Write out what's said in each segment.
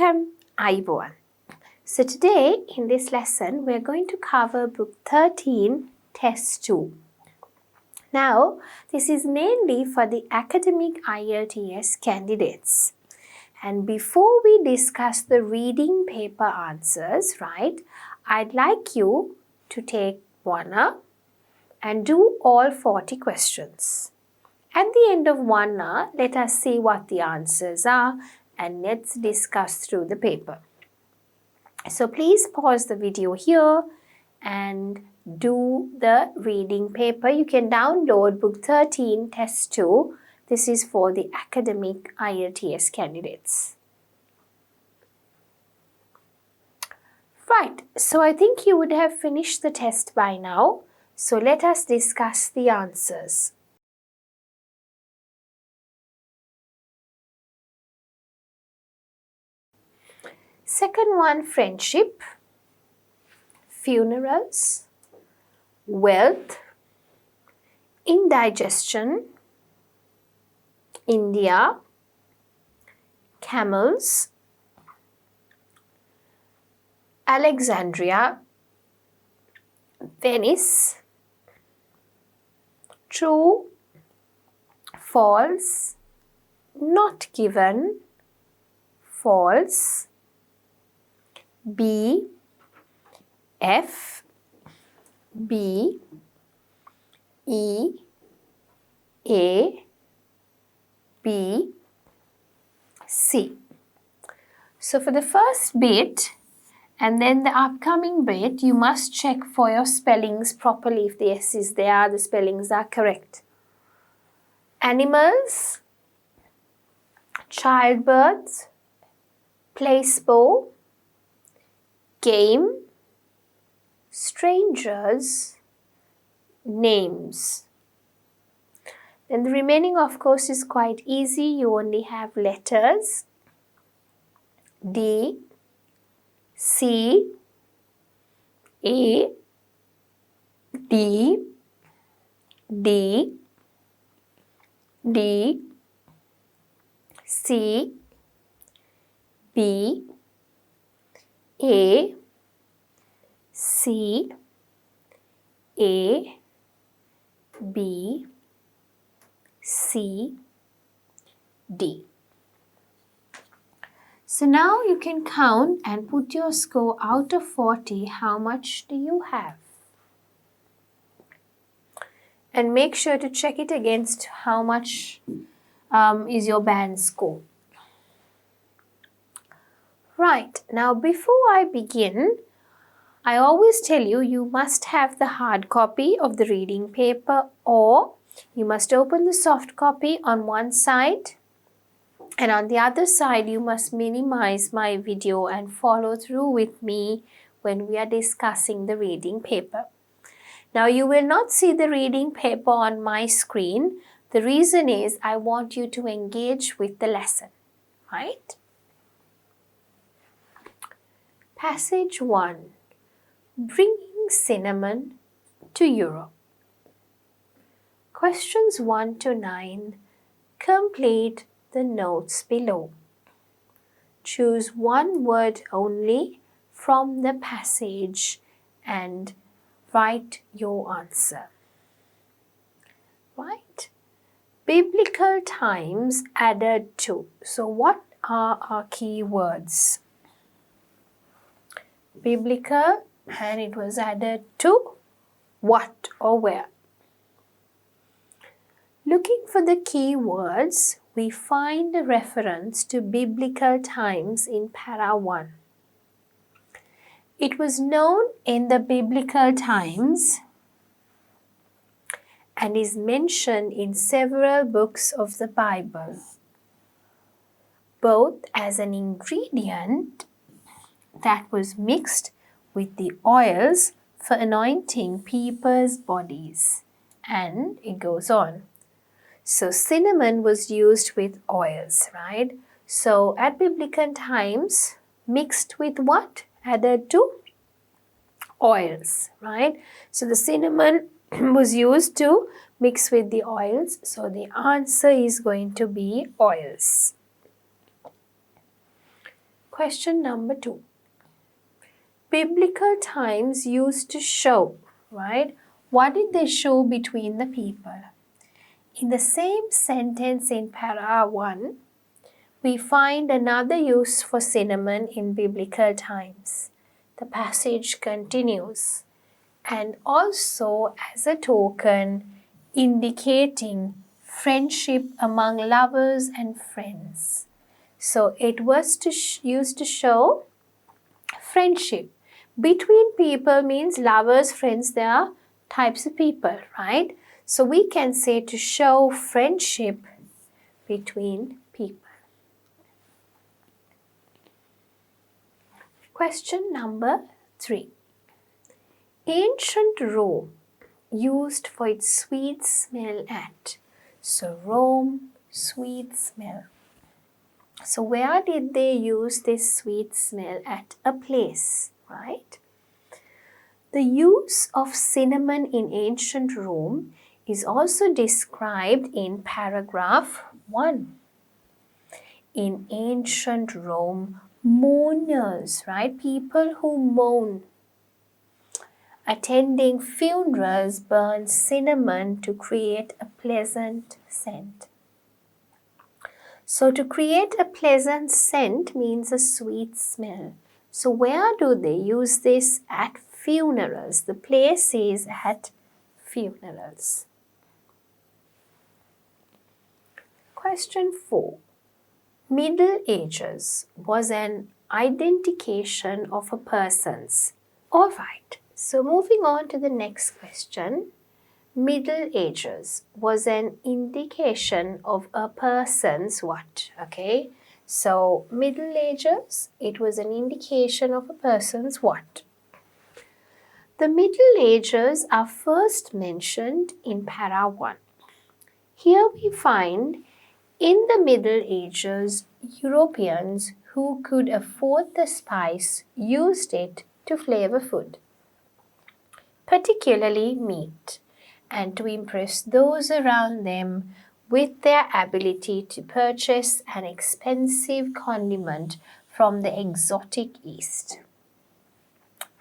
Welcome, Aiboan. So today in this lesson we're going to cover book 13, test 2. Now this is mainly for the academic IELTS candidates. And before we discuss the reading paper answers, right, I'd like you to take one up and do all 40 questions. At the end of 1 hour, let us see what the answers are and let's discuss through the paper. So please pause the video here and do the reading paper. You can download book 13, test 2. This is for the academic IELTS candidates. Right, so I think you would have finished the test by now. So let us discuss the answers. Second one, friendship, funerals, wealth, indigestion, India, camels, Alexandria, Venice, true, false, not given, false, B, F, B, E, A, B, C. So for the first bit and then the upcoming bit, you must check for your spellings properly. If the S is there, the spellings are correct. Animals, childbirth, placebo, game, strangers, names. Then the remaining, of course, is quite easy. You only have letters D, C, A, D, D, D, C, B, A, C, A, B, C, D. So now you can count and put your score out of 40. How much do you have? And make sure to check it against how much is your band score. Right, now before I begin, I always tell you, you must have the hard copy of the reading paper or you must open the soft copy on one side and on the other side you must minimize my video and follow through with me when we are discussing the reading paper. Now you will not see the reading paper on my screen. The reason is I want you to engage with the lesson, right? Passage 1. Bringing cinnamon to Europe. Questions 1 to 9. Complete the notes below. Choose one word only from the passage and write your answer. Right? Biblical times added to. So what are our key words? Biblical, and it was added to what or where? Looking for the key words, we find a reference to biblical times in para 1. It was known in the biblical times and is mentioned in several books of the Bible, both as an ingredient that was mixed with the oils for anointing people's bodies. And it goes on. So cinnamon was used with oils, right? So at biblical times, mixed with what? Added to oils, right? So the cinnamon was used to mix with the oils. So the answer is going to be oils. Question number 2. Biblical times used to show, right? What did they show between the people? In the same sentence in para 1, we find another use for cinnamon in biblical times. The passage continues, and also as a token indicating friendship among lovers and friends. So it was used to show friendship. Between people means lovers, friends, they are types of people, right? So we can say to show friendship between people. Question number 3. Ancient Rome used for its sweet smell at. So Rome, sweet smell. So where did they use this sweet smell at? A place, right? The use of cinnamon in ancient Rome is also described in paragraph 1. In ancient Rome, mourners, right? People who mourn, attending funerals burn cinnamon to create a pleasant scent. So to create a pleasant scent means a sweet smell. So where do they use this? At funerals. The place is at funerals. Question 4. Middle Ages was an identification of a person's. Alright, so moving on to the next question. Middle Ages was an indication of a person's what? Okay, so Middle Ages, it was an indication of a person's what? The Middle Ages are first mentioned in para 1. Here we find in the Middle Ages, Europeans who could afford the spice used it to flavor food, particularly meat, and to impress those around them with their ability to purchase an expensive condiment from the exotic East.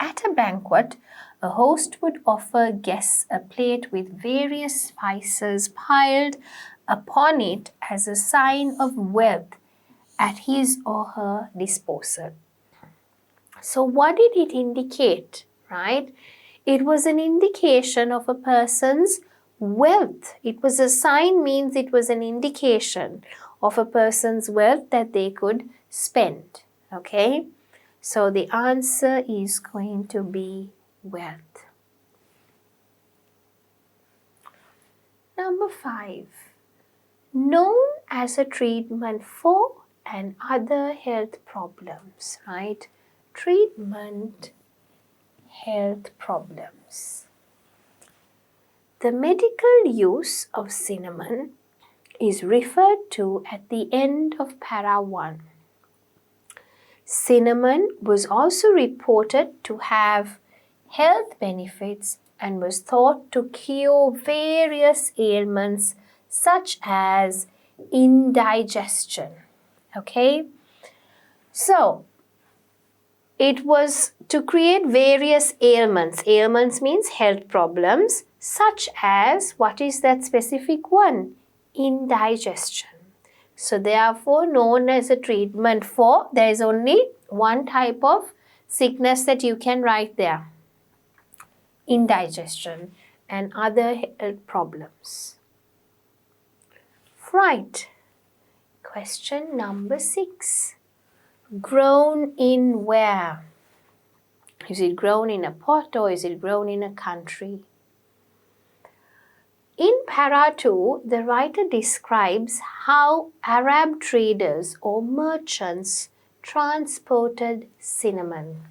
At a banquet, a host would offer guests a plate with various spices piled upon it as a sign of wealth at his or her disposal. So what did it indicate, right? It was an indication of a person's wealth. It was a sign, means it was an indication of a person's wealth that they could spend. Okay? So the answer is going to be wealth. Number 5. Known as a treatment for and other health problems, right? Treatment, health problems. The medical use of cinnamon is referred to at the end of para 1. Cinnamon was also reported to have health benefits and was thought to cure various ailments such as indigestion. Okay? So, it was to create various ailments. Ailments means health problems such as, what is that specific one? Indigestion. So therefore known as a treatment for, there is only one type of sickness that you can write there. Indigestion and other health problems. Right. Question number 6. Grown in where? Is it grown in a pot or is it grown in a country? In para 2, the writer describes how Arab traders or merchants transported cinnamon.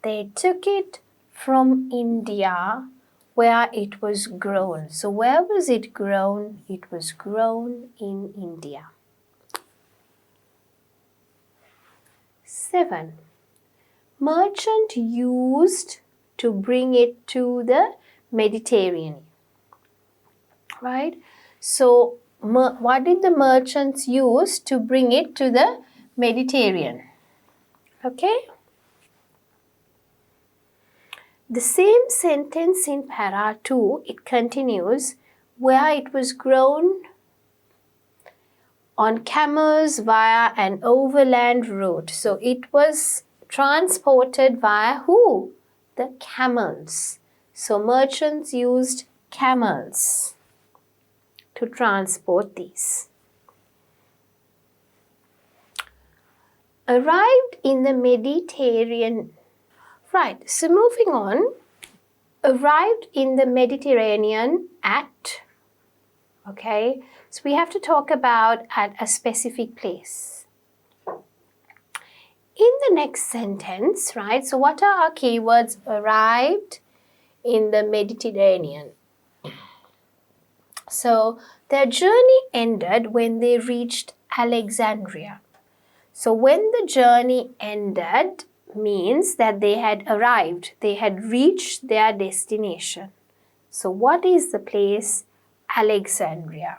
They took it from India where it was grown. So where was it grown? It was grown in India. 7. Merchant used to bring it to the Mediterranean. Right? So what did the merchants use to bring it to the Mediterranean. Okay? The same sentence in para 2, it continues, where it was grown on camels via an overland route. So it was transported via who? The camels. So merchants used camels to transport these. Arrived in the Mediterranean. Right, so moving on. Arrived in the Mediterranean at, okay, so we have to talk about at a specific place. In the next sentence, right, so what are our keywords? Arrived in the Mediterranean. So their journey ended when they reached Alexandria. So when the journey ended means that they had arrived, they had reached their destination. So what is the place? Alexandria,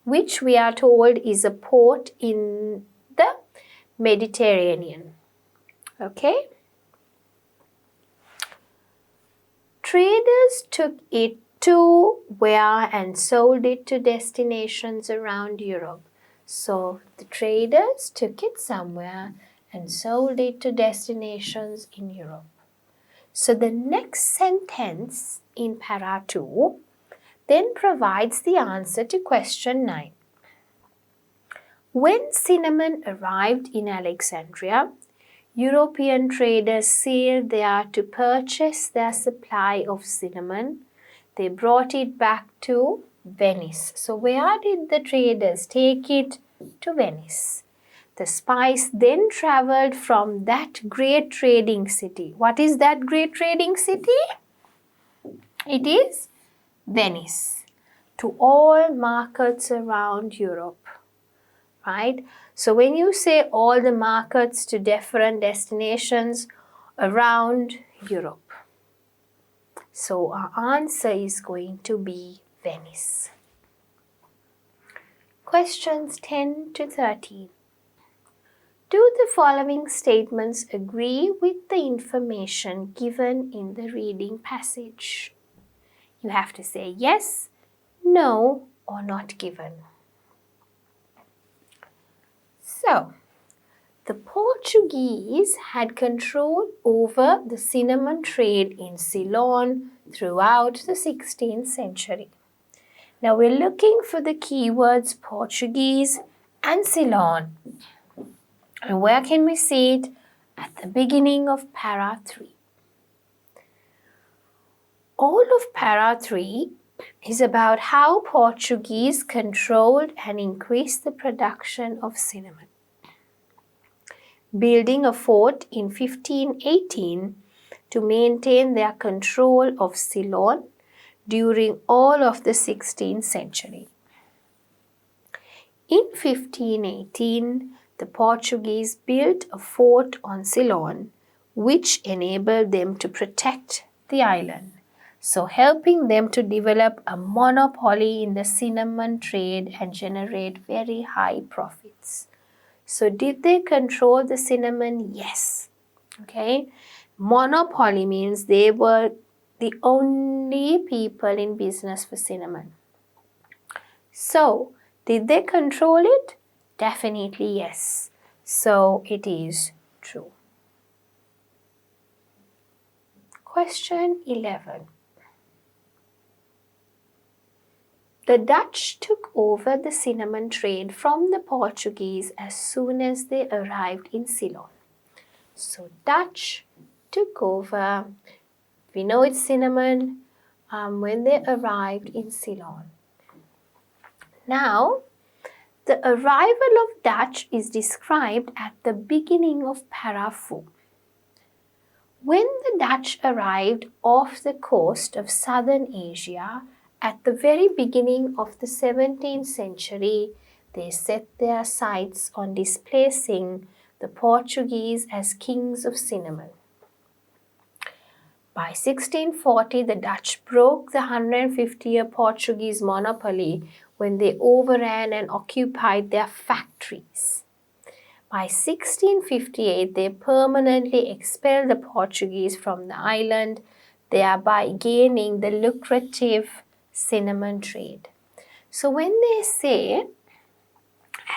which we are told is a port in the Mediterranean. Okay? Traders took it to where and sold it to destinations around Europe. So the traders took it somewhere and sold it to destinations in Europe. So the next sentence in para 2 then provides the answer to question 9. When cinnamon arrived in Alexandria, European traders sailed there to purchase their supply of cinnamon. They brought it back to Venice. So where did the traders take it? To Venice. The spice then travelled from that great trading city. What is that great trading city? It is Venice. To all markets around Europe. Right? So when you say all the markets to different destinations around Europe. So our answer is going to be Venice. Questions 10 to 13. Do the following statements agree with the information given in the reading passage? You have to say yes, no, or not given. So, the Portuguese had control over the cinnamon trade in Ceylon throughout the 16th century. Now we're looking for the keywords Portuguese and Ceylon. And where can we see it? At the beginning of para 3. All of para 3 is about how Portuguese controlled and increased the production of cinnamon. Building a fort in 1518 to maintain their control of Ceylon during all of the 16th century. In 1518, the Portuguese built a fort on Ceylon, which enabled them to protect the island, so helping them to develop a monopoly in the cinnamon trade and generate very high profits. So did they control the cinnamon? Yes. Okay. Monopoly means they were the only people in business for cinnamon. So, did they control it? Definitely yes. So, it is true. Question 11. The Dutch took over the cinnamon trade from the Portuguese as soon as they arrived in Ceylon. So, Dutch took over, we know it's cinnamon, when they arrived in Ceylon. Now, the arrival of Dutch is described at the beginning of para 4. When the Dutch arrived off the coast of southern Asia at the very beginning of the 17th century, they set their sights on displacing the Portuguese as kings of cinnamon. By 1640, the Dutch broke the 150-year Portuguese monopoly when they overran and occupied their factories. By 1658, they permanently expelled the Portuguese from the island, thereby gaining the lucrative cinnamon trade. So when they say,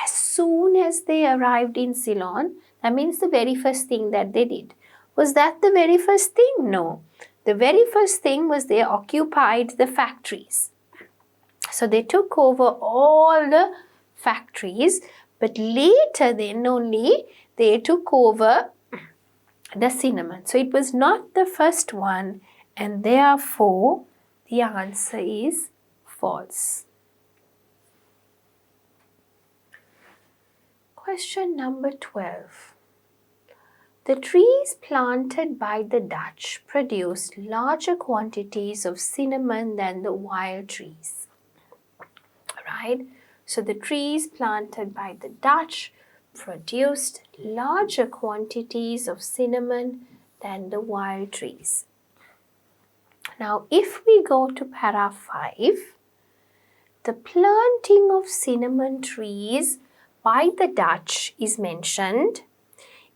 as soon as they arrived in Ceylon, that means the very first thing that they did. Was that the very first thing? No. The very first thing was they occupied the factories. So they took over all the factories, but later then only they took over the cinnamon. So it was not the first one, and therefore the answer is false. Question number 12. The trees planted by the Dutch produced larger quantities of cinnamon than the wild trees. Right? So the trees planted by the Dutch produced larger quantities of cinnamon than the wild trees. Now, if we go to para 5, the planting of cinnamon trees by the Dutch is mentioned.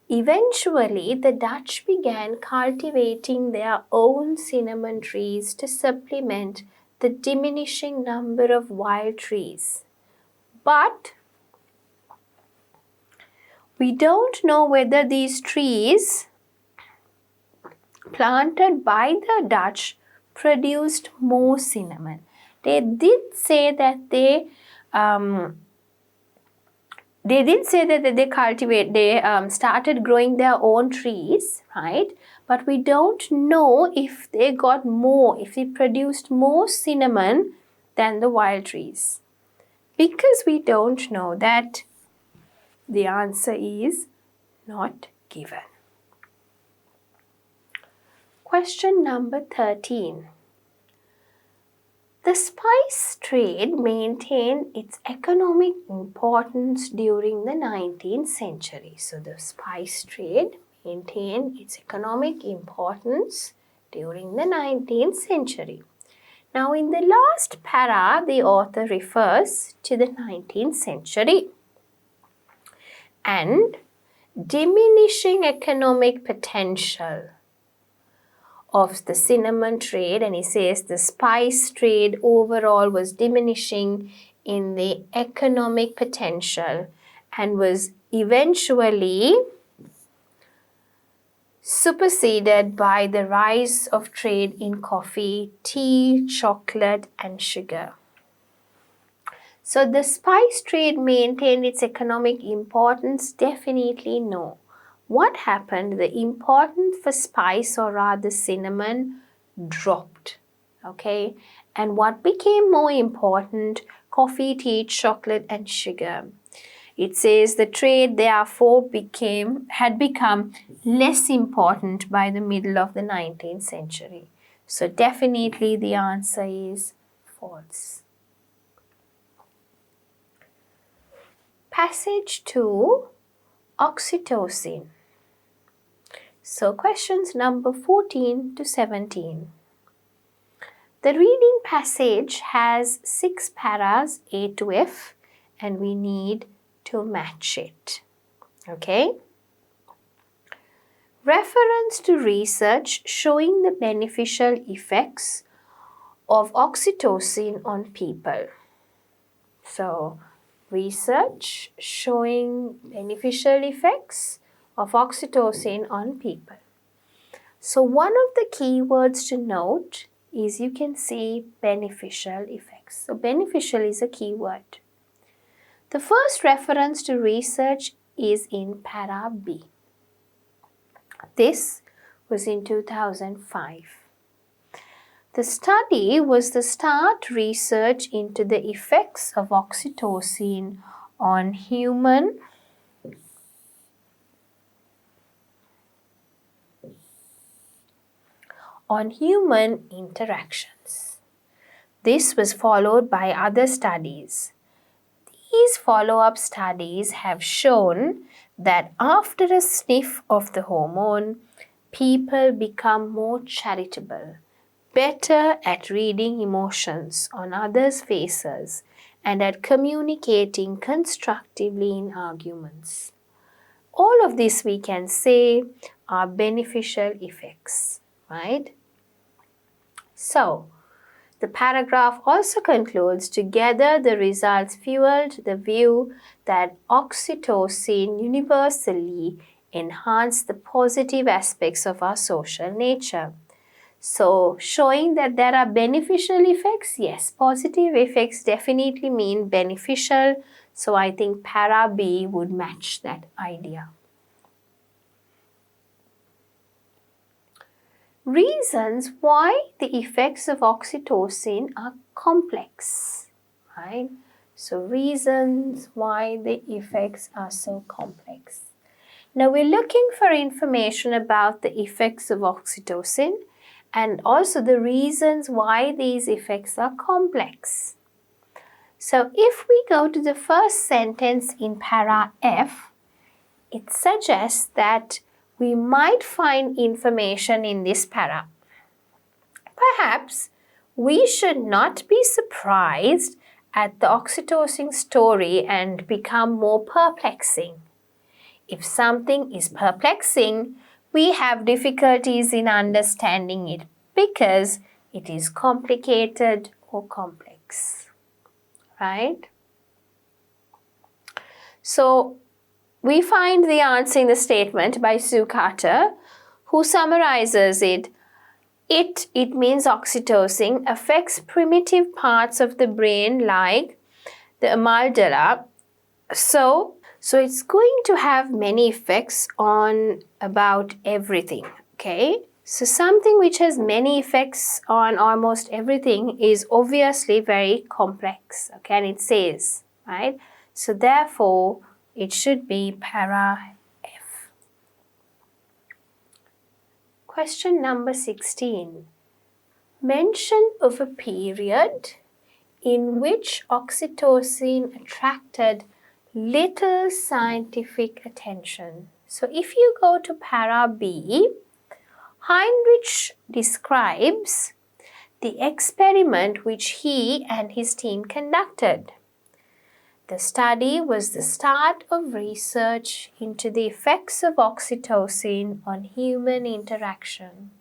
Eventually, the Dutch began cultivating their own cinnamon trees to supplement the diminishing number of wild trees. But we don't know whether these trees planted by the Dutch produced more cinnamon. They did say that they started growing their own trees, right? But we don't know if they got more, if they produced more cinnamon than the wild trees. Because we don't know that, the answer is not given. Question number 13. The spice trade maintained its economic importance during the 19th century. So the spice trade maintained its economic importance during the 19th century. Now in the last para, the author refers to the 19th century and diminishing economic potential of the cinnamon trade, and he says the spice trade overall was diminishing in the economic potential and was eventually superseded by the rise of trade in coffee, tea, chocolate and sugar. So the spice trade maintained its economic importance? Definitely no. What happened? The importance for spice, or rather cinnamon, dropped. Okay? And what became more important? Coffee, tea, chocolate and sugar. It says the trade therefore had become less important by the middle of the 19th century. So definitely the answer is false. Passage to oxytocin. So questions number 14 to 17. The reading passage has 6 paras A to F and we need to match it. Okay? Reference to research showing the beneficial effects of oxytocin on people. So, research showing beneficial effects of oxytocin on people. So one of the keywords to note is, you can see beneficial effects. So beneficial is a keyword. The first reference to research is in para B. This was in 2005. The study was the start research into the effects of oxytocin on human interactions. This was followed by other studies. These follow-up studies have shown that after a sniff of the hormone, people become more charitable, better at reading emotions on others' faces, and at communicating constructively in arguments. all of this we can say are beneficial effects, right? So, the paragraph also concludes, together the results fueled the view that oxytocin universally enhanced the positive aspects of our social nature. So, showing that there are beneficial effects, yes, positive effects definitely mean beneficial. So, I think para B would match that idea. Reasons why the effects of oxytocin are complex, right? So, reasons why the effects are so complex. Now, we're looking for information about the effects of oxytocin and also the reasons why these effects are complex. So, if we go to the first sentence in para F, it suggests that we might find information in this para. Perhaps we should not be surprised at the oxytocin story and become more perplexing. If something is perplexing, we have difficulties in understanding it because it is complicated or complex, right? So, we find the answer in the statement by Sue Carter, who summarizes it. It means oxytocin affects primitive parts of the brain like the amygdala. So it's going to have many effects on about everything, okay? So something which has many effects on almost everything is obviously very complex, okay? And it says, right? So therefore, it should be para F. Question number 16. Mention of a period in which oxytocin attracted little scientific attention. So if you go to para B, Heinrich describes the experiment which he and his team conducted. The study was the start of research into the effects of oxytocin on human interaction.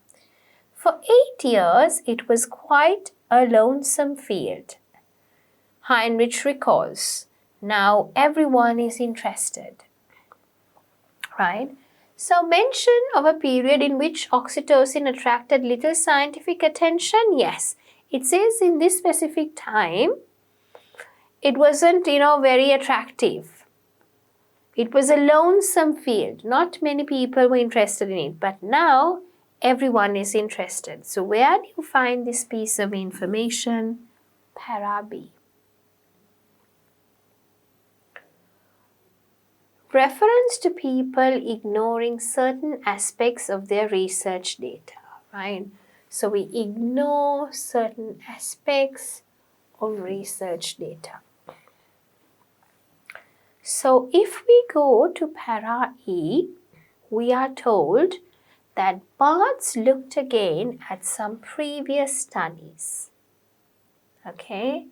For 8 years, it was quite a lonesome field. Heinrich recalls, now everyone is interested, right? So mention of a period in which oxytocin attracted little scientific attention, yes. It says in this specific time, it wasn't, very attractive. It was a lonesome field. Not many people were interested in it, but now everyone is interested. So where do you find this piece of information? Para B. Reference to people ignoring certain aspects of their research data, right? So we ignore certain aspects of research data. So if we go to para E, we are told that Barthes looked again at some previous studies. Okay?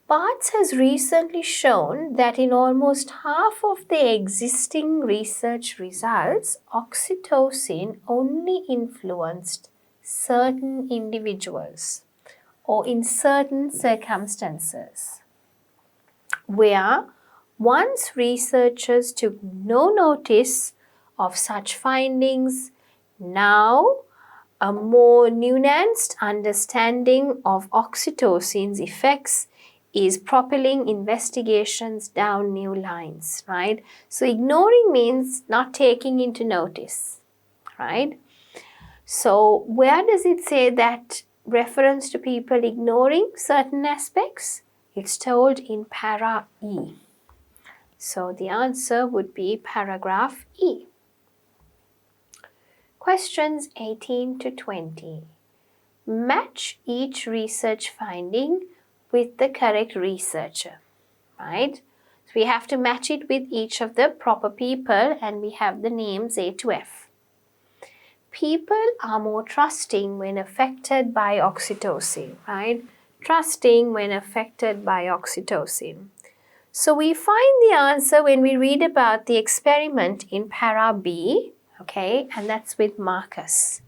Barthes has recently shown that in almost half of the existing research results, oxytocin only influenced certain individuals or in certain circumstances, where once researchers took no notice of such findings, now a more nuanced understanding of oxytocin's effects is propelling investigations down new lines, right? So ignoring means not taking into notice, right? So where does it say that reference to people ignoring certain aspects? It's told in para E. So the answer would be paragraph E. Questions 18 to 20. Match each research finding with the correct researcher, right? So we have to match it with each of the proper people and we have the names A to F. People are more trusting when affected by oxytocin, right? Trusting when affected by oxytocin. So we find the answer when we read about the experiment in para B, okay, and that's with Marcus.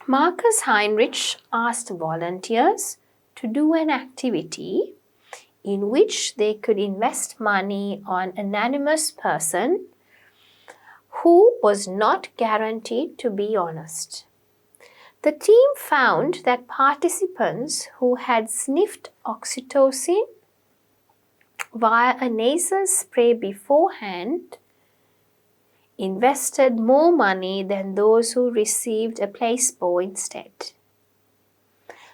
Marcus Heinrich asked volunteers to do an activity in which they could invest money on an anonymous person who was not guaranteed to be honest. The team found that participants who had sniffed oxytocin via a nasal spray beforehand invested more money than those who received a placebo instead.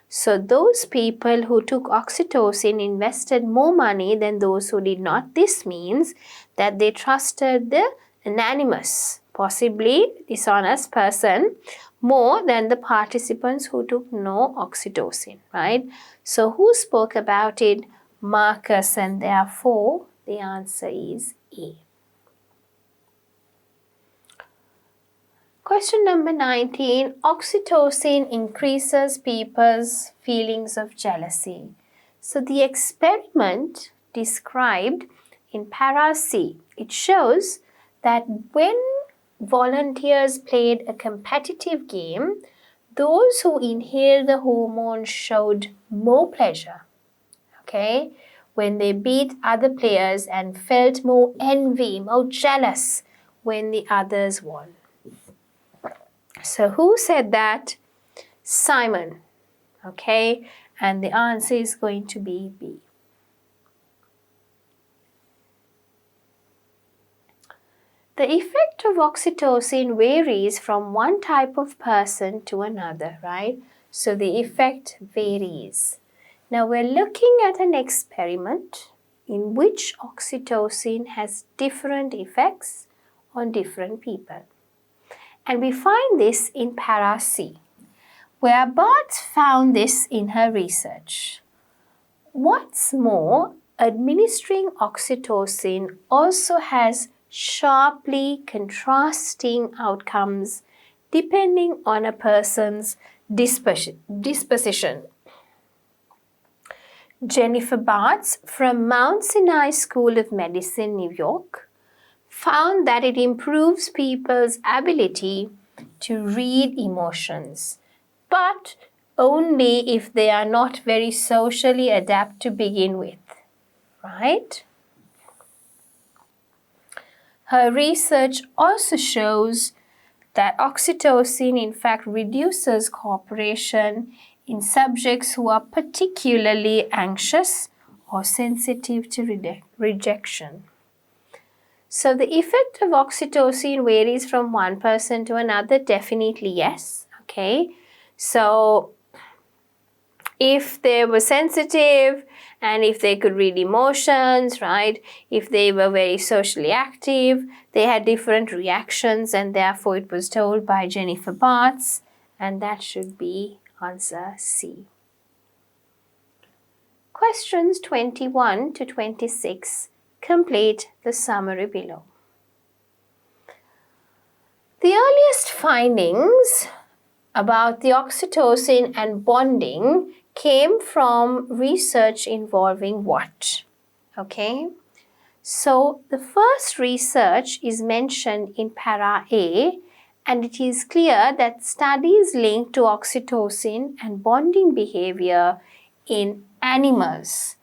So those people who took oxytocin invested more money than those who did not. This means that they trusted the anonymous, possibly dishonest person more than the participants who took no oxytocin, right? So who spoke about it? Marcus, and therefore the answer is A. Question number 19. Oxytocin increases people's feelings of jealousy. So the experiment described in para C, it shows that when volunteers played a competitive game, those who inhaled the hormone showed more pleasure, okay, when they beat other players and felt more envy, more jealous when the others won. So who said that? Simon, okay, and the answer is going to be B. The effect of oxytocin varies from one type of person to another, right? So the effect varies. Now we're looking at an experiment in which oxytocin has different effects on different people. And we find this in para C, where Bartz found this in her research. What's more, administering oxytocin also has sharply contrasting outcomes depending on a person's disposition. Jennifer Bartz from Mount Sinai School of Medicine, New York, found that it improves people's ability to read emotions, but only if they are not very socially adept to begin with, right? Her research also shows that oxytocin in fact reduces cooperation in subjects who are particularly anxious or sensitive to rejection. So the effect of oxytocin varies from one person to another, definitely yes, okay. So if they were sensitive and if they could read emotions, right, if they were very socially active, they had different reactions, and therefore it was told by Jennifer Bartz, and that should be answer C. Questions 21 to 26. Complete the summary below. The earliest findings about the oxytocin and bonding came from research involving what? Okay, so the first research is mentioned in para A, and it is clear that studies linked to oxytocin and bonding behavior in animals.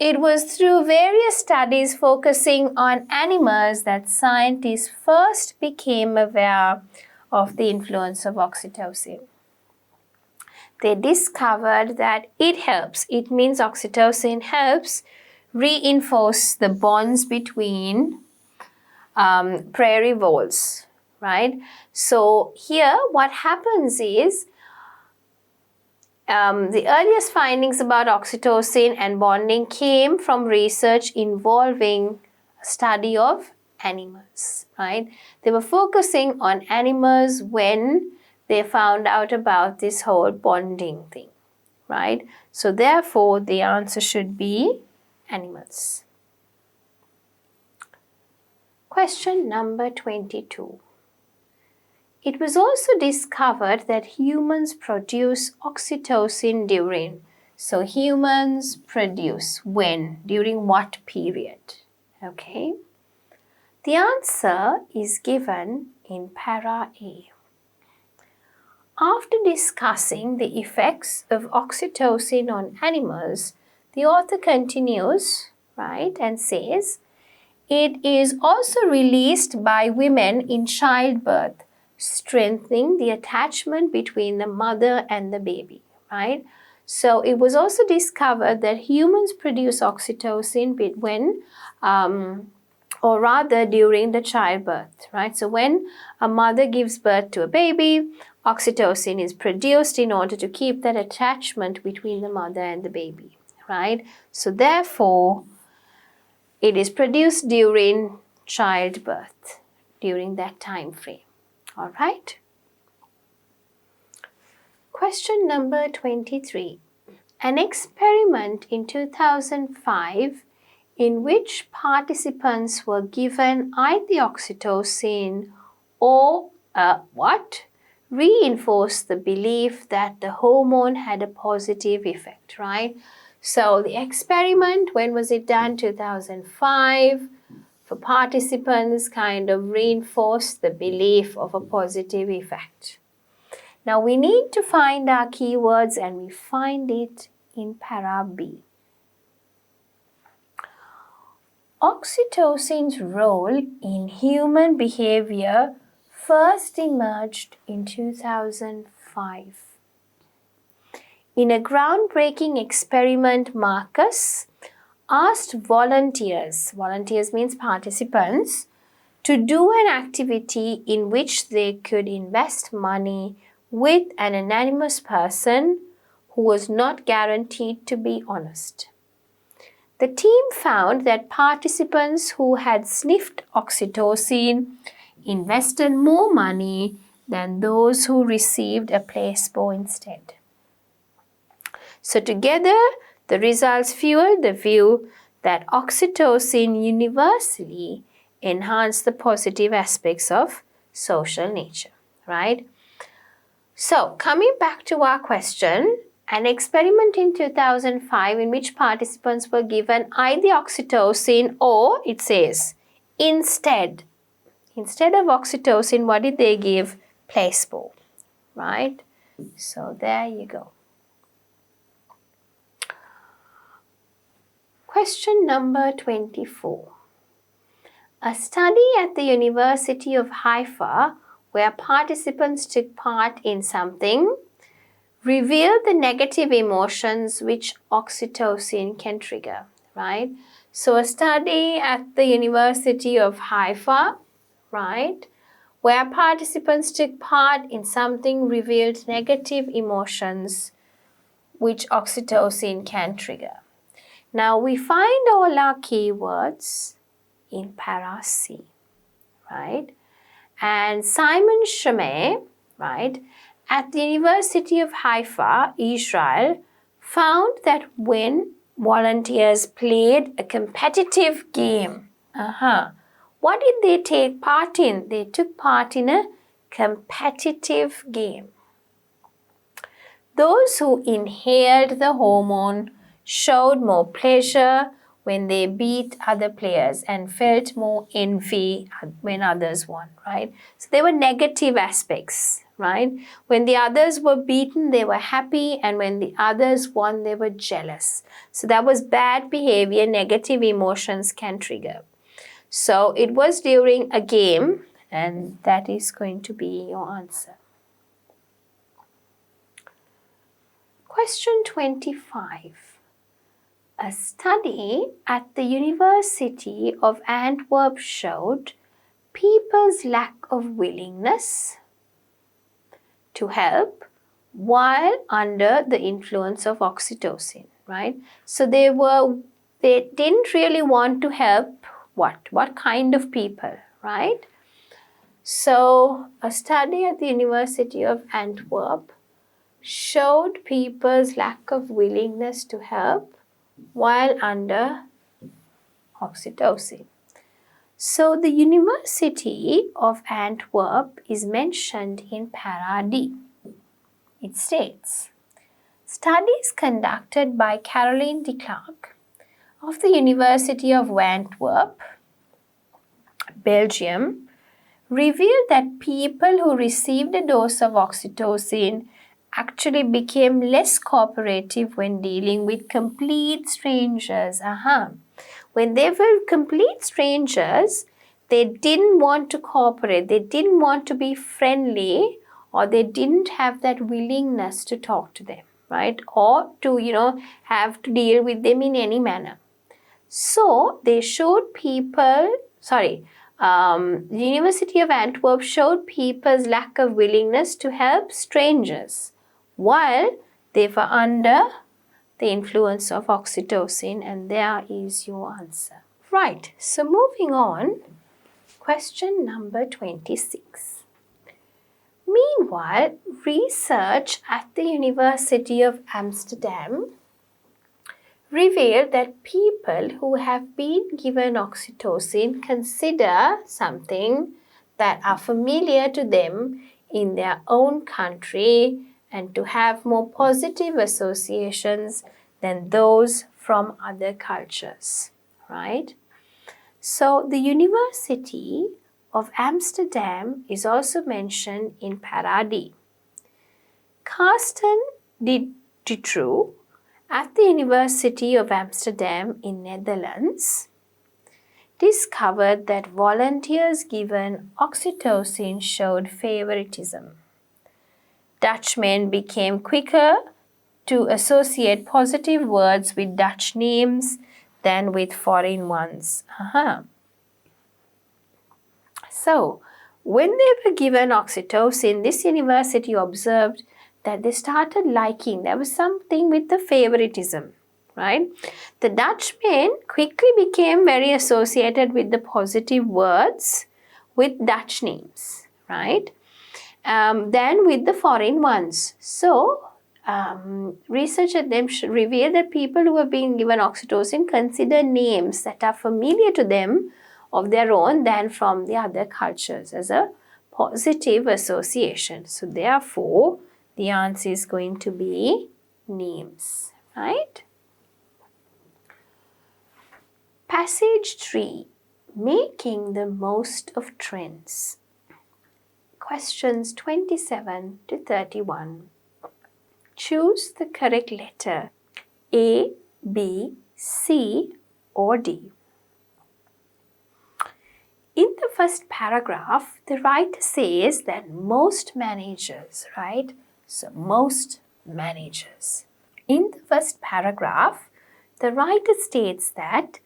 It was through various studies focusing on animals that scientists first became aware of the influence of oxytocin. They discovered that it means oxytocin helps reinforce the bonds between prairie voles, right? So here what happens is the earliest findings about oxytocin and bonding came from research involving study of animals, right? They were focusing on animals when they found out about this whole bonding thing, right? So therefore, the answer should be animals. Question number 22. It was also discovered that humans produce oxytocin during So humans produce when? During what period? Okay. The answer is given in para A. After discussing the effects of oxytocin on animals, the author continues, right, and says, it is also released by women in childbirth, strengthening the attachment between the mother and the baby, right? So it was also discovered that humans produce oxytocin when or rather during the childbirth, right? So when a mother gives birth to a baby, oxytocin is produced in order to keep that attachment between the mother and the baby, right? So therefore, it is produced during childbirth, during that time frame, all right? Question number 23. An experiment in 2005 in which participants were given either oxytocin or reinforced the belief that the hormone had a positive effect, right? So the experiment, when was it done? 2005. For participants, kind of reinforced the belief of a positive effect. Now we need to find our keywords, and we find it in para B. Oxytocin's role in human behavior first emerged in 2005. In a groundbreaking experiment, Marcus asked volunteers means participants, to do an activity in which they could invest money with an anonymous person who was not guaranteed to be honest. The team found that participants who had sniffed oxytocin invested more money than those who received a placebo instead. So together, the results fueled the view that oxytocin universally enhanced the positive aspects of social nature, right? So coming back to our question, an experiment in 2005 in which participants were given either oxytocin or, it says, instead of oxytocin, what did they give? Placebo, right? So there you go. Question number 24. A study at the University of Haifa where participants took part in something revealed the negative emotions which oxytocin can trigger, right? So a study at the University of Haifa, right, where participants took part in something revealed negative emotions which oxytocin can trigger. Now we find all our keywords in para C, right? And Simon Shemeh, right, at the University of Haifa, Israel, found that when volunteers played a competitive game, what did they take part in? They took part in a competitive game. Those who inhaled the hormone showed more pleasure when they beat other players and felt more envy when others won, right? So there were negative aspects, right? When the others were beaten, they were happy, and when the others won, they were jealous. So that was bad behavior, negative emotions can trigger. So it was during a game, and that is going to be your answer. Question 25. A study at the University of Antwerp showed people's lack of willingness to help while under the influence of oxytocin, right? So they didn't really want to help what kind of people, right? So a study at the University of Antwerp showed people's lack of willingness to help while under oxytocin. So the University of Antwerp is mentioned in para D. It states, Studies conducted by Caroline de Klerk of the University of Antwerp, Belgium, revealed that people who received a dose of oxytocin actually became less cooperative when dealing with complete strangers. When they were complete strangers, they didn't want to cooperate, they didn't want to be friendly, or they didn't have that willingness to talk to them, right? Or to, have to deal with them in any manner. So they showed people, the University of Antwerp showed people's lack of willingness to help strangers while they were under the influence of oxytocin, and there is your answer. Right, so moving on, question number 26. Meanwhile, research at the University of Amsterdam revealed that people who have been given oxytocin consider something that are familiar to them in their own country and to have more positive associations than those from other cultures, right? So the University of Amsterdam is also mentioned in para D. Carsten de True at the University of Amsterdam in Netherlands discovered that volunteers given oxytocin showed favoritism. Dutchmen became quicker to associate positive words with Dutch names than with foreign ones. So, when they were given oxytocin, this university observed that they started liking. There was something with the favoritism, right? The Dutchmen quickly became very associated with the positive words with Dutch names, right? Than with the foreign ones. So, research at them revealed that people who have been given oxytocin consider names that are familiar to them of their own than from the other cultures as a positive association. So, therefore, the answer is going to be names, right? Passage 3. Making the most of trends. Questions 27 to 31. Choose the correct letter A, B, C or D. In the first paragraph, the writer says that most managers, right? So, most managers. In the first paragraph, the writer states that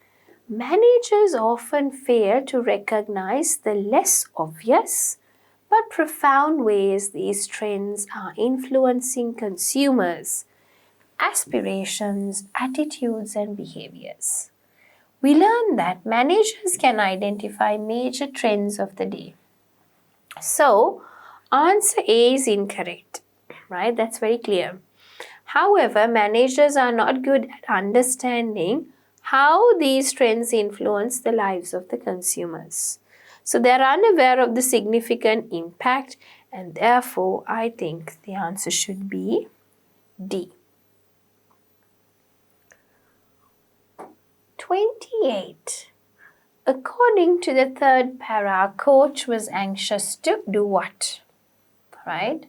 managers often fail to recognize the less obvious but profound ways these trends are influencing consumers' aspirations, attitudes, and behaviors. We learn that managers can identify major trends of the day. So, answer A is incorrect, right? That's very clear. However, managers are not good at understanding how these trends influence the lives of the consumers. So, they are unaware of the significant impact, and therefore, I think the answer should be D. 28. According to the third para, coach was anxious to do what? Right?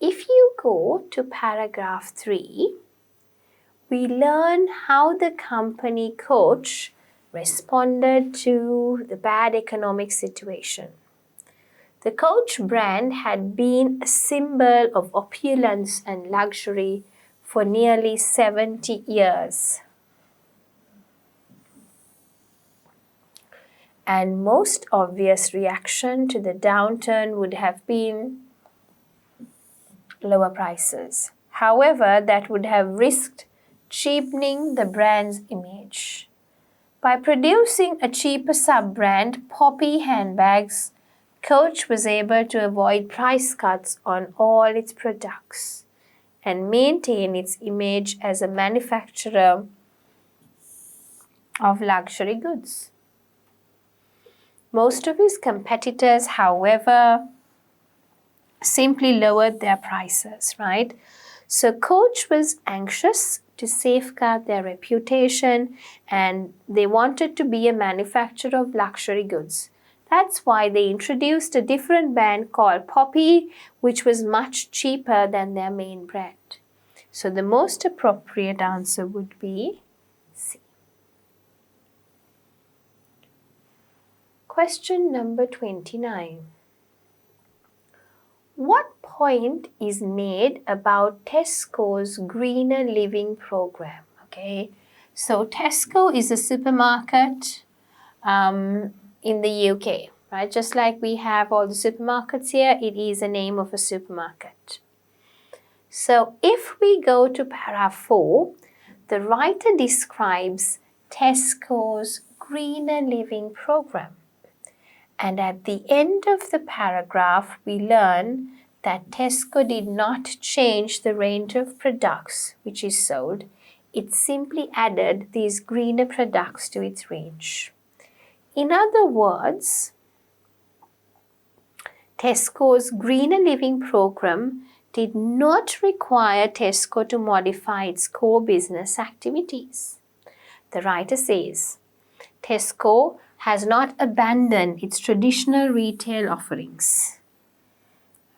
If you go to paragraph 3, we learn how the company coach responded to the bad economic situation. The Coach brand had been a symbol of opulence and luxury for nearly 70 years. And most obvious reaction to the downturn would have been lower prices. However, that would have risked cheapening the brand's image. By producing a cheaper sub-brand, Poppy handbags, Coach was able to avoid price cuts on all its products and maintain its image as a manufacturer of luxury goods. Most of his competitors, however, simply lowered their prices, right? So Coach was anxious to safeguard their reputation, and they wanted to be a manufacturer of luxury goods. That's why they introduced a different brand called Poppy, which was much cheaper than their main brand. So the most appropriate answer would be C. Question number 29. What point is made about Tesco's Greener Living program? Okay, so Tesco is a supermarket in the UK, right? Just like we have all the supermarkets here, it is a name of a supermarket. So if we go to para 4, the writer describes Tesco's Greener Living program. And at the end of the paragraph, we learn that Tesco did not change the range of products which is sold. It simply added these greener products to its range. In other words, Tesco's Greener Living program did not require Tesco to modify its core business activities. The writer says, Tesco has not abandoned its traditional retail offerings,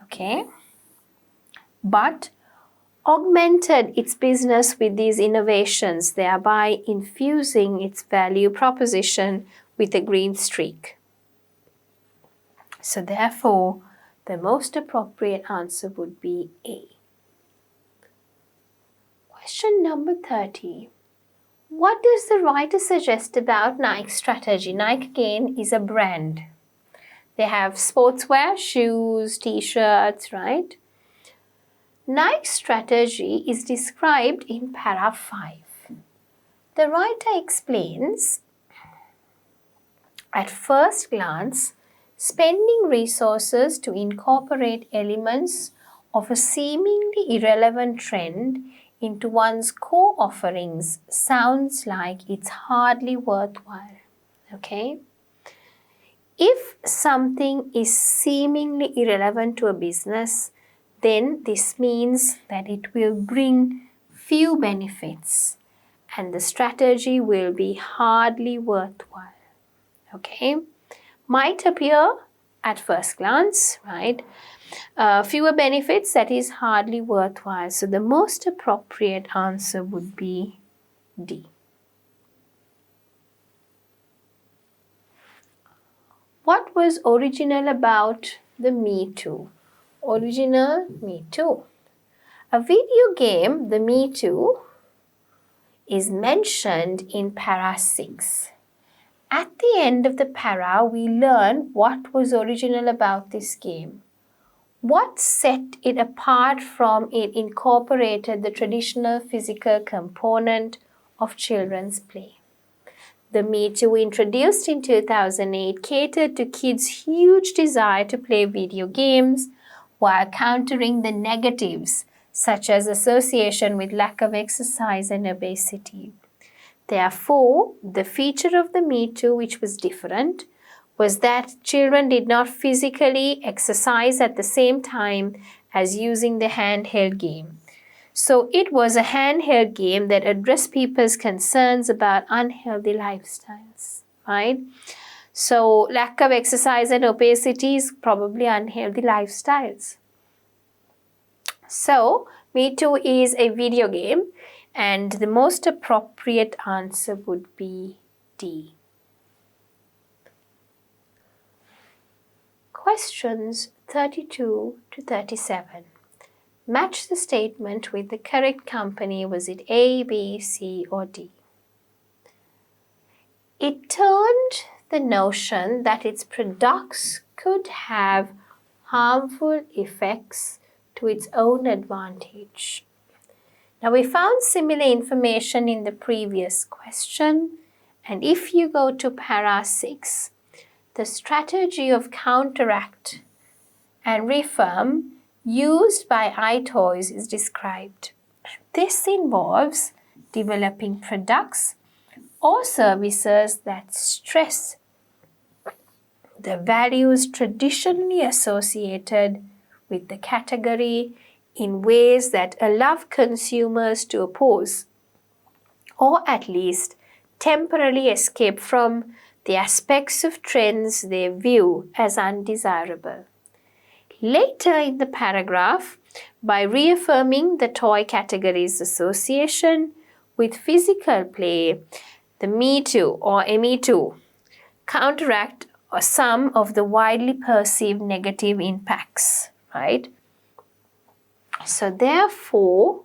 okay, but augmented its business with these innovations, thereby infusing its value proposition with a green streak. So therefore, the most appropriate answer would be A. Question number 30. What does the writer suggest about Nike's strategy? Nike again is a brand. They have sportswear, shoes, t-shirts, right? Nike's strategy is described in para 5. The writer explains, at first glance, spending resources to incorporate elements of a seemingly irrelevant trend into one's core offerings sounds like it's hardly worthwhile, okay? If something is seemingly irrelevant to a business, then this means that it will bring few benefits and the strategy will be hardly worthwhile, okay? Might appear at first glance, right? Fewer benefits, that is hardly worthwhile. So the most appropriate answer would be D. What was original about the Me Too? Original Me Too. A video game, the Me Too, is mentioned in para 6. At the end of the para, we learn what was original about this game. What set it apart from it incorporated the traditional physical component of children's play. The Me Too, introduced in 2008, catered to kids' huge desire to play video games while countering the negatives such as association with lack of exercise and obesity. Therefore, the feature of the Me Too, which was different, was that children did not physically exercise at the same time as using the handheld game. So it was a handheld game that addressed people's concerns about unhealthy lifestyles, right? So lack of exercise and obesity is probably unhealthy lifestyles. So Me Too is a video game, and the most appropriate answer would be D. Questions 32 to 37. Match the statement with the correct company. Was it A, B, C, or D? It turned the notion that its products could have harmful effects to its own advantage. Now, we found similar information in the previous question, and if you go to para 6, the strategy of counteract and reform used by iToys is described. This involves developing products or services that stress the values traditionally associated with the category in ways that allow consumers to oppose or at least temporarily escape from the aspects of trends they view as undesirable. Later in the paragraph, by reaffirming the toy category's association with physical play, the Me Too or Me Too counteract some of the widely perceived negative impacts, right? So therefore,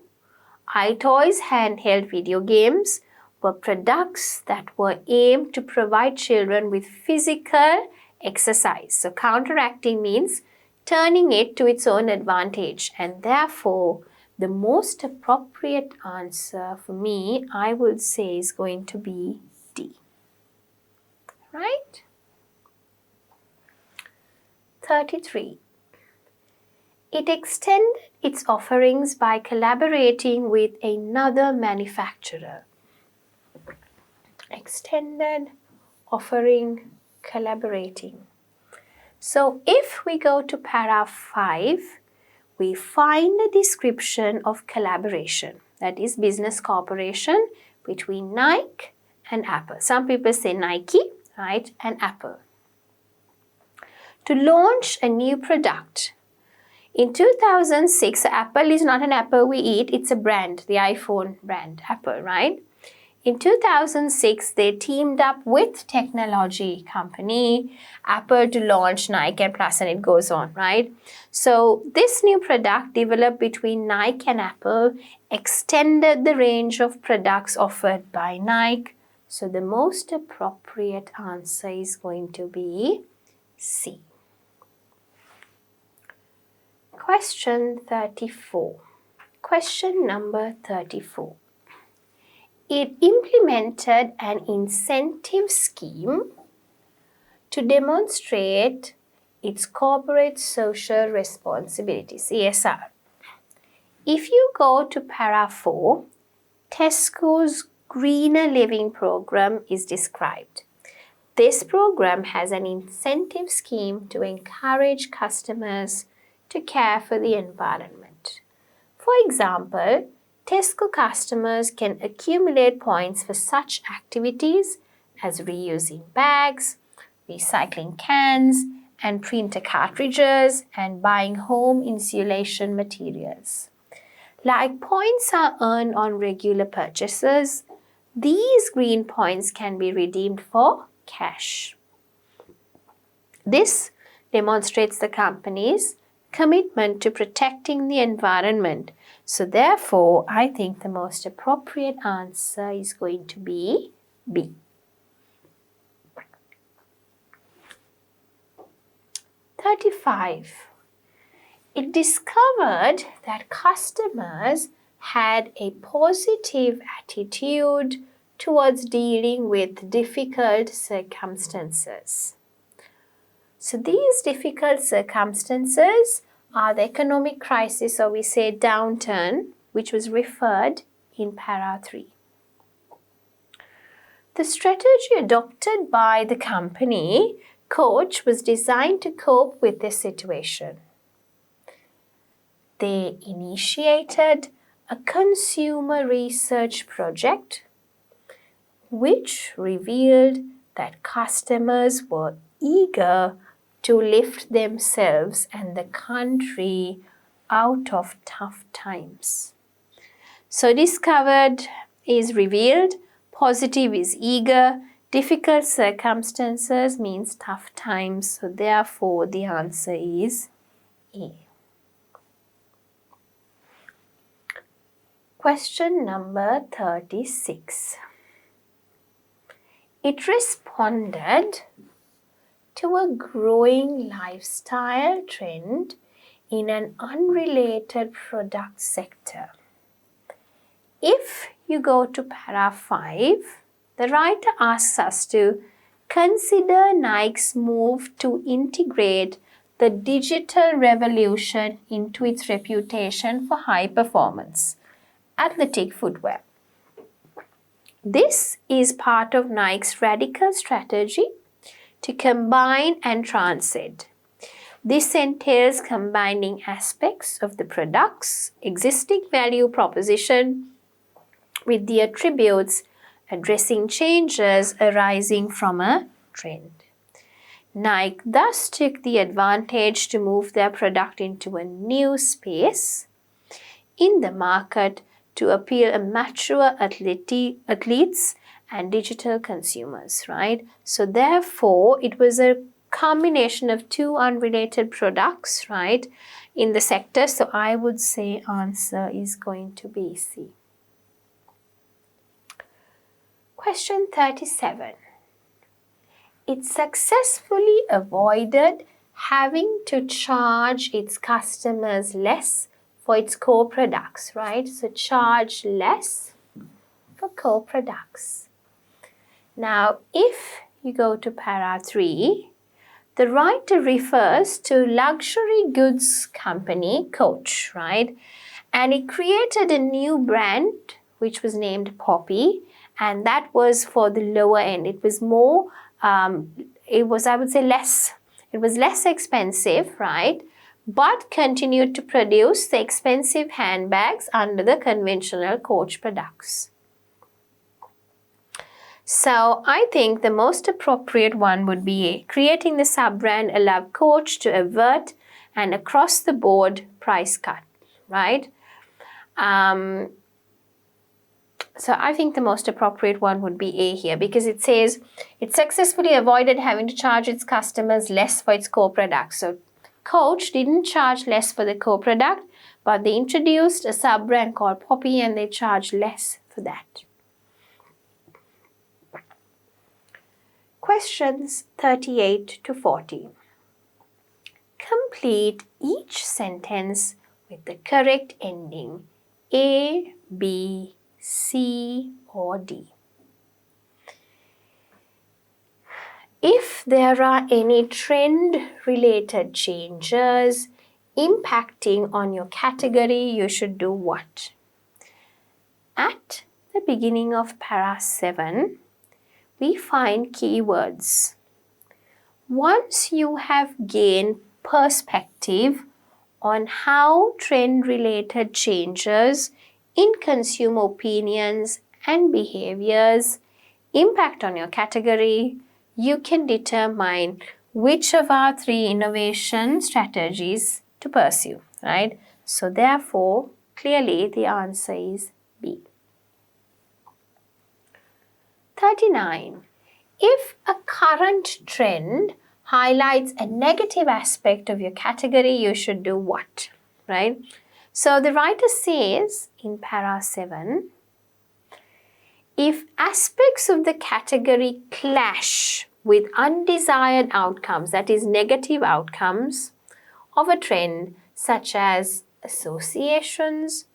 iToys handheld video games were products that were aimed to provide children with physical exercise. So counteracting means turning it to its own advantage, and therefore the most appropriate answer for me, I would say, is going to be D. Right? 33. It extended its offerings by collaborating with another manufacturer. Extended offering, collaborating. So if we go to para 5, we find a description of collaboration, that is business cooperation between Nike and Apple. Some people say Nike, right, and Apple, to launch a new product. In 2006, Apple is not an apple we eat, it's a brand, the iPhone brand, Apple, right? In 2006, they teamed up with technology company Apple to launch Nike and Plus, and it goes on, right? So this new product developed between Nike and Apple extended the range of products offered by Nike. So the most appropriate answer is going to be C. Question 34. Question number 34. It implemented an incentive scheme to demonstrate its corporate social responsibility, CSR. If you go to para 4, Tesco's Greener Living program is described. This program has an incentive scheme to encourage customers to care for the environment. For example, Tesco customers can accumulate points for such activities as reusing bags, recycling cans and printer cartridges, and buying home insulation materials. Like points are earned on regular purchases, these green points can be redeemed for cash. This demonstrates the company's commitment to protecting the environment. So therefore, I think the most appropriate answer is going to be B. It discovered that customers had a positive attitude towards dealing with difficult circumstances. So these difficult circumstances are the economic crisis, or we say downturn, which was referred in para 3. The strategy adopted by the company Coach was designed to cope with this situation. They initiated a consumer research project which revealed that customers were eager to lift themselves and the country out of tough times. So discovered is revealed, positive is eager, difficult circumstances means tough times. So therefore the answer is A. Question number 36. It responded to a growing lifestyle trend in an unrelated product sector. If you go to para 5, the writer asks us to consider Nike's move to integrate the digital revolution into its reputation for high performance athletic footwear. This is part of Nike's radical strategy to combine and transcend. This entails combining aspects of the product's existing value proposition with the attributes addressing changes arising from a trend. Nike thus took the advantage to move their product into a new space in the market to appeal to mature athletes and digital consumers, right? So therefore, it was a combination of two unrelated products, right, in the sector. So I would say answer is going to be C. Question 37. It successfully avoided having to charge its customers less for its core products, right? So charge less for core products. Now, if you go to para 3, the writer refers to luxury goods company Coach, right? And it created a new brand which was named Poppy, and that was for the lower end. It was more, it was less expensive, right? But continued to produce the expensive handbags under the conventional Coach products. So I think the most appropriate one would be A. Creating the sub-brand allowed Coach to avert an across-the-board price cut, right? So I think the most appropriate one would be A here, because it says it successfully avoided having to charge its customers less for its core product. So Coach didn't charge less for the core product, but they introduced a sub-brand called Poppy and they charged less for that. Questions 38 to 40. Complete each sentence with the correct ending A, B, C or D. If there are any trend-related changes impacting on your category, you should do what? At the beginning of para 7, we find keywords. Once you have gained perspective on how trend-related changes in consumer opinions and behaviors impact on your category, you can determine which of our 3 innovation strategies to pursue, right? So therefore, clearly the answer is B. 39. If a current trend highlights a negative aspect of your category, you should do what, right? So the writer says in para 7, if aspects of the category clash with undesired outcomes, that is negative outcomes of a trend, such as associations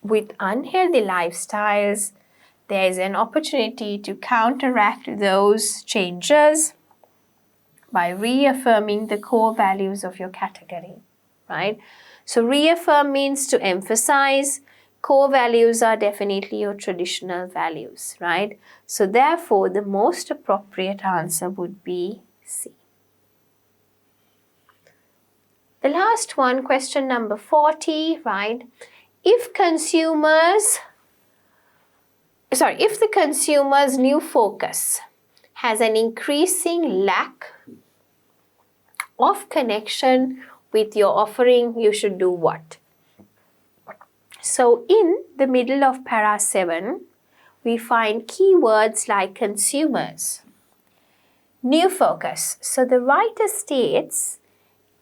with unhealthy lifestyles, there is an opportunity to counteract those changes by reaffirming the core values of your category, right? So reaffirm means to emphasize. Core values are definitely your traditional values, right? So therefore, the most appropriate answer would be C. The last one, question number 40, right? If the consumer's new focus has an increasing lack of connection with your offering, you should do what? So in the middle of para 7, we find keywords like consumers, new focus. So the writer states,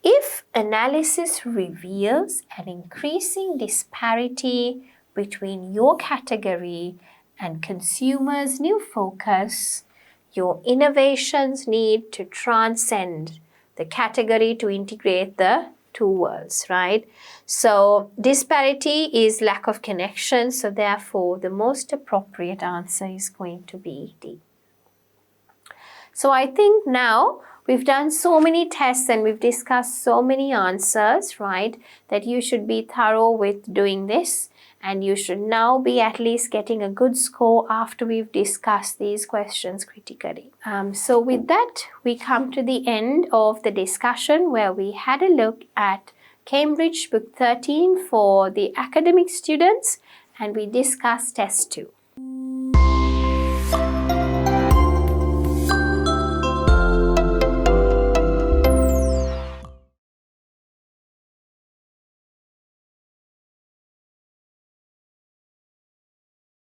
if analysis reveals an increasing disparity between your category and consumers' new focus, your innovations need to transcend the category to integrate the 2 worlds, right? So disparity is lack of connection, so therefore the most appropriate answer is going to be D. So I think now We've done so many tests and we've discussed so many answers, right, that you should be thorough with doing this, and you should now be at least getting a good score after we've discussed these questions critically. So with that, we come to the end of the discussion where we had a look at Cambridge Book 13 for the academic students, and we discussed Test 2.